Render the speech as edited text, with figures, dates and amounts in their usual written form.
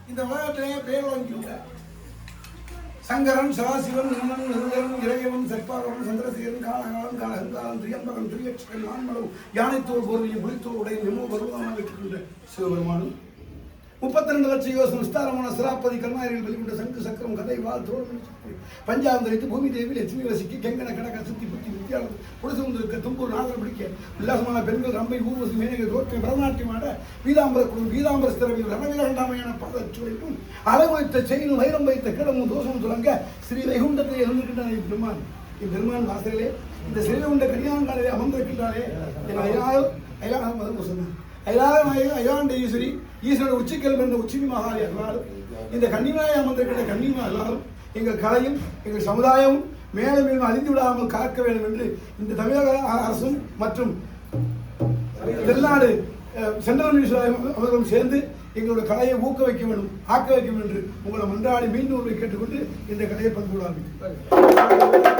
இந்த உலகத்திலேயே பேர் வாங்கிவிட்ட சங்கரன் சதாசிவன் நிர்மன் நிருதரன் இறையவன் சர்ப்பாகவன் சந்திரசேகரன் காலகாலம் காலகங்காலம் திரியம்பகன் திரியட்சகன் நான்மலவு யானைத்தோல் போர்வையும் புலித்தோல் உடைய நிமோ பருவமாக வைக்கின்ற சிவபெருமானும் 32 லட்சம் யோசனம் விஸ்தாரமான சிராப்பதி கருணாரியில் வெளிக்கொண்ட சங்கு சக்கரம் கதை வாழ் தோழன் பஞ்சாந்தரித்து பூமி தேவி லட்சுமி வசிக்க கெங்கன கடக சுத்தி புத்தி வித்தியாளர் புடுசுந்திருக்க தும்பூர் நாகர் பிடிக்க உல்லாசமான பெண்கள் ரம்பை ஊர்வசி மேனக தோற்க பரதநாட்டியம் ஆட வீதாம்பர குழு வீதாம்பர ஸ்திரவில் ரணவிலகண்டாமையான பாதச்சுவைக்கும் அளவுத்த செயினும் வைரம் வைத்த கிடமும் தோஷமும் துலங்க ஸ்ரீ வைகுண்டத்தை இருந்திருக்கின்றன பெருமான் இப்பெருமான் வாசலே இந்த சிறுகுண்ட கன்னியாங்காலே அமர்ந்திருக்கின்றாரே என் அயலாக சொன்னார் அயலாண்ட ஈஸ்வரி ஈஸ்வரன் உச்சிக்கல் என்ற உச்சினி மகாலி அல்லாலும் இந்த கன்னிமாயை அமர்ந்திருக்கின்ற கன்னிமா அல்லாலும் எங்கள் கலையும் எங்கள் சமுதாயமும் மேலும் மேலும் அழிந்து விடாமல் காக்க வேண்டும் என்று இந்த தமிழக அரசும் மற்றும் தென்னாடு சென்ட்ரல் மினிஸ்டர் அவர்களும் சேர்ந்து எங்களுடைய கலையை ஊக்க வைக்க வேண்டும் ஆக்க வைக்க வேண்டும் என்று உங்களை மன்றாடி மீண்டும் கேட்டுக்கொண்டு இந்த கலையை பங்கு கொள்ள